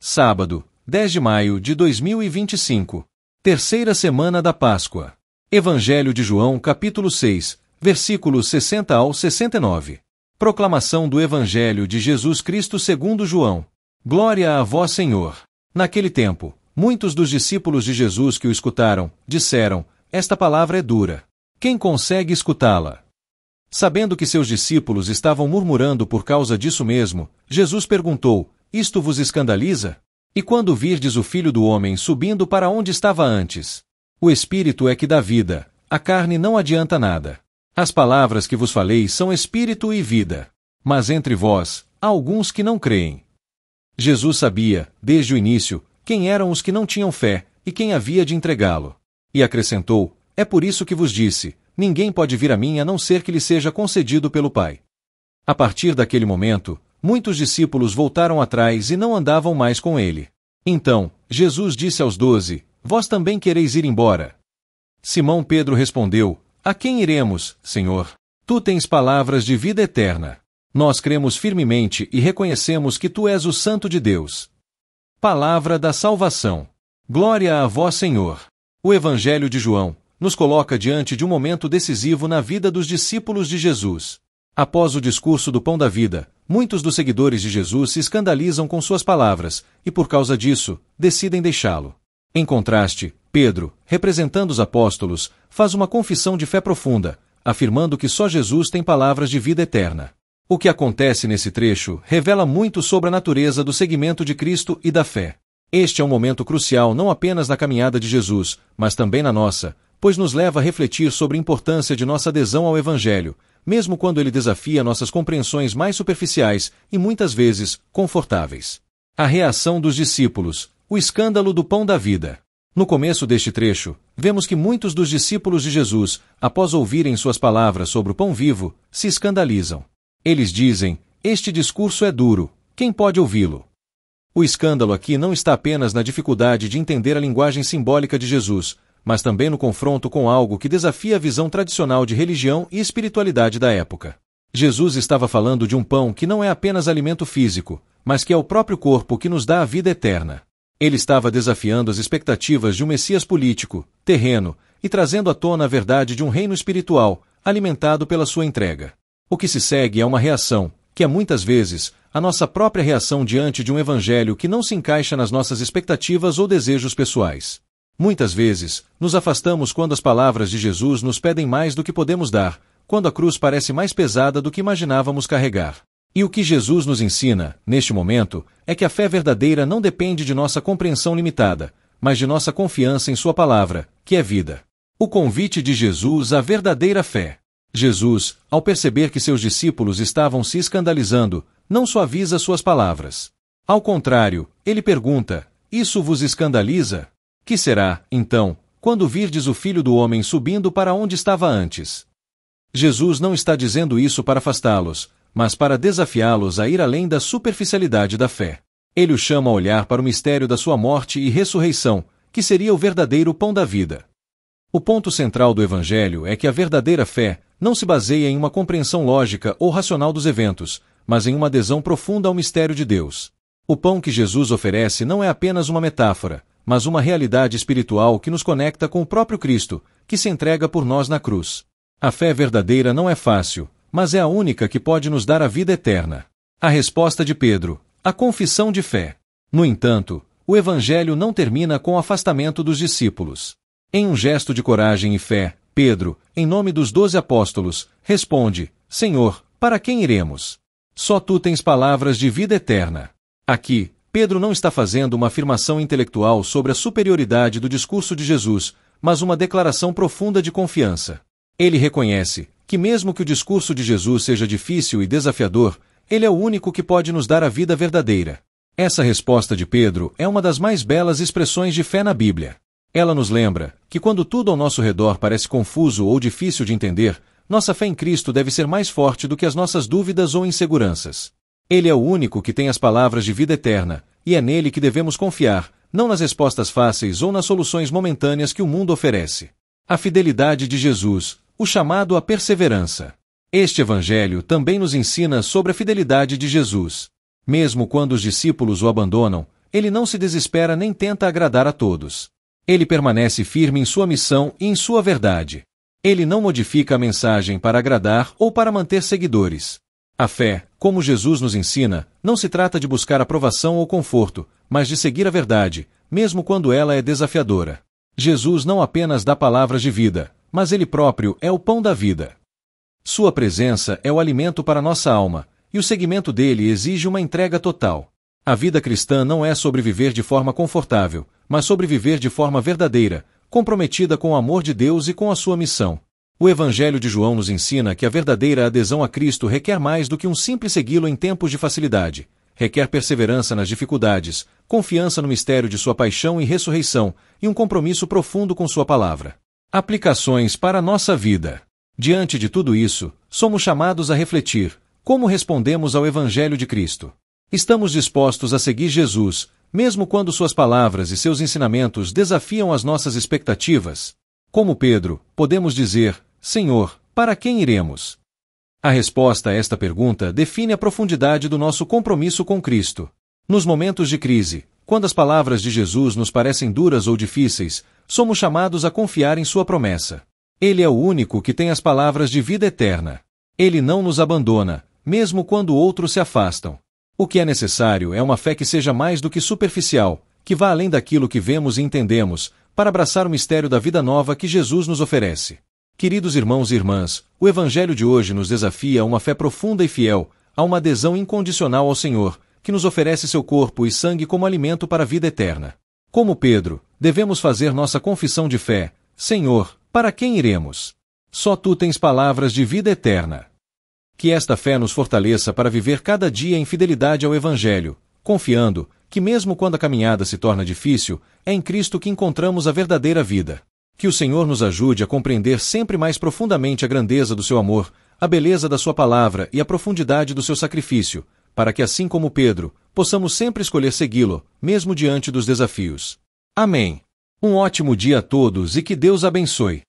Sábado, 10 de maio de 2025. Terceira semana da Páscoa. Evangelho de João, capítulo 6, versículos 60 ao 69. Proclamação do Evangelho de Jesus Cristo segundo João. Glória a vós, Senhor. Naquele tempo, muitos dos discípulos de Jesus que o escutaram, disseram: esta palavra é dura. Quem consegue escutá-la? Sabendo que seus discípulos estavam murmurando por causa disso mesmo, Jesus perguntou: isto vos escandaliza? E quando virdes o Filho do Homem subindo para onde estava antes? O Espírito é que dá vida, a carne não adianta nada. As palavras que vos falei são Espírito e vida. Mas entre vós, há alguns que não creem. Jesus sabia, desde o início, quem eram os que não tinham fé, e quem havia de entregá-lo. E acrescentou: é por isso que vos disse, ninguém pode vir a mim a não ser que lhe seja concedido pelo Pai. A partir daquele momento, muitos discípulos voltaram atrás e não andavam mais com ele. Então, Jesus disse aos 12, vós também quereis ir embora? Simão Pedro respondeu: a quem iremos, Senhor? Tu tens palavras de vida eterna. Nós cremos firmemente e reconhecemos que tu és o Santo de Deus. Palavra da salvação. Glória a vós, Senhor. O Evangelho de João nos coloca diante de um momento decisivo na vida dos discípulos de Jesus. Após o discurso do Pão da Vida, muitos dos seguidores de Jesus se escandalizam com suas palavras, e por causa disso, decidem deixá-lo. Em contraste, Pedro, representando os apóstolos, faz uma confissão de fé profunda, afirmando que só Jesus tem palavras de vida eterna. O que acontece nesse trecho revela muito sobre a natureza do seguimento de Cristo e da fé. Este é um momento crucial não apenas na caminhada de Jesus, mas também na nossa, pois nos leva a refletir sobre a importância de nossa adesão ao Evangelho, mesmo quando ele desafia nossas compreensões mais superficiais e muitas vezes confortáveis. A reação dos discípulos, o escândalo do pão da vida. No começo deste trecho, vemos que muitos dos discípulos de Jesus, após ouvirem suas palavras sobre o pão vivo, se escandalizam. Eles dizem: este discurso é duro, quem pode ouvi-lo? O escândalo aqui não está apenas na dificuldade de entender a linguagem simbólica de Jesus, mas também no confronto com algo que desafia a visão tradicional de religião e espiritualidade da época. Jesus estava falando de um pão que não é apenas alimento físico, mas que é o próprio corpo que nos dá a vida eterna. Ele estava desafiando as expectativas de um Messias político, terreno, e trazendo à tona a verdade de um reino espiritual, alimentado pela sua entrega. O que se segue é uma reação, que é muitas vezes a nossa própria reação diante de um evangelho que não se encaixa nas nossas expectativas ou desejos pessoais. Muitas vezes, nos afastamos quando as palavras de Jesus nos pedem mais do que podemos dar, quando a cruz parece mais pesada do que imaginávamos carregar. E o que Jesus nos ensina, neste momento, é que a fé verdadeira não depende de nossa compreensão limitada, mas de nossa confiança em sua palavra, que é vida. O convite de Jesus à verdadeira fé. Jesus, ao perceber que seus discípulos estavam se escandalizando, não suaviza suas palavras. Ao contrário, ele pergunta: isso vos escandaliza? Que será, então, quando virdes o Filho do Homem subindo para onde estava antes? Jesus não está dizendo isso para afastá-los, mas para desafiá-los a ir além da superficialidade da fé. Ele os chama a olhar para o mistério da sua morte e ressurreição, que seria o verdadeiro pão da vida. O ponto central do Evangelho é que a verdadeira fé não se baseia em uma compreensão lógica ou racional dos eventos, mas em uma adesão profunda ao mistério de Deus. O pão que Jesus oferece não é apenas uma metáfora, mas uma realidade espiritual que nos conecta com o próprio Cristo, que se entrega por nós na cruz. A fé verdadeira não é fácil, mas é a única que pode nos dar a vida eterna. A resposta de Pedro, a confissão de fé. No entanto, o Evangelho não termina com o afastamento dos discípulos. Em um gesto de coragem e fé, Pedro, em nome dos 12 apóstolos, responde: Senhor, para quem iremos? Só tu tens palavras de vida eterna. Aqui, Pedro não está fazendo uma afirmação intelectual sobre a superioridade do discurso de Jesus, mas uma declaração profunda de confiança. Ele reconhece que mesmo que o discurso de Jesus seja difícil e desafiador, ele é o único que pode nos dar a vida verdadeira. Essa resposta de Pedro é uma das mais belas expressões de fé na Bíblia. Ela nos lembra que quando tudo ao nosso redor parece confuso ou difícil de entender, nossa fé em Cristo deve ser mais forte do que as nossas dúvidas ou inseguranças. Ele é o único que tem as palavras de vida eterna, e é nele que devemos confiar, não nas respostas fáceis ou nas soluções momentâneas que o mundo oferece. A fidelidade de Jesus, o chamado à perseverança. Este evangelho também nos ensina sobre a fidelidade de Jesus. Mesmo quando os discípulos o abandonam, ele não se desespera nem tenta agradar a todos. Ele permanece firme em sua missão e em sua verdade. Ele não modifica a mensagem para agradar ou para manter seguidores. A fé, como Jesus nos ensina, não se trata de buscar aprovação ou conforto, mas de seguir a verdade, mesmo quando ela é desafiadora. Jesus não apenas dá palavras de vida, mas ele próprio é o pão da vida. Sua presença é o alimento para nossa alma, e o seguimento dele exige uma entrega total. A vida cristã não é sobre viver de forma confortável, mas sobre viver de forma verdadeira, comprometida com o amor de Deus e com a sua missão. O Evangelho de João nos ensina que a verdadeira adesão a Cristo requer mais do que um simples segui-lo em tempos de facilidade. Requer perseverança nas dificuldades, confiança no mistério de sua paixão e ressurreição, e um compromisso profundo com sua palavra. Aplicações para a nossa vida. Diante de tudo isso, somos chamados a refletir: como respondemos ao Evangelho de Cristo? Estamos dispostos a seguir Jesus, mesmo quando suas palavras e seus ensinamentos desafiam as nossas expectativas? Como Pedro, podemos dizer: Senhor, para quem iremos? A resposta a esta pergunta define a profundidade do nosso compromisso com Cristo. Nos momentos de crise, quando as palavras de Jesus nos parecem duras ou difíceis, somos chamados a confiar em sua promessa. Ele é o único que tem as palavras de vida eterna. Ele não nos abandona, mesmo quando outros se afastam. O que é necessário é uma fé que seja mais do que superficial, que vá além daquilo que vemos e entendemos, para abraçar o mistério da vida nova que Jesus nos oferece. Queridos irmãos e irmãs, o Evangelho de hoje nos desafia a uma fé profunda e fiel, a uma adesão incondicional ao Senhor, que nos oferece seu corpo e sangue como alimento para a vida eterna. Como Pedro, devemos fazer nossa confissão de fé: Senhor, para quem iremos? Só tu tens palavras de vida eterna. Que esta fé nos fortaleça para viver cada dia em fidelidade ao Evangelho, confiando que mesmo quando a caminhada se torna difícil, é em Cristo que encontramos a verdadeira vida. Que o Senhor nos ajude a compreender sempre mais profundamente a grandeza do seu amor, a beleza da sua palavra e a profundidade do seu sacrifício, para que assim como Pedro, possamos sempre escolher segui-lo, mesmo diante dos desafios. Amém. Um ótimo dia a todos e que Deus abençoe.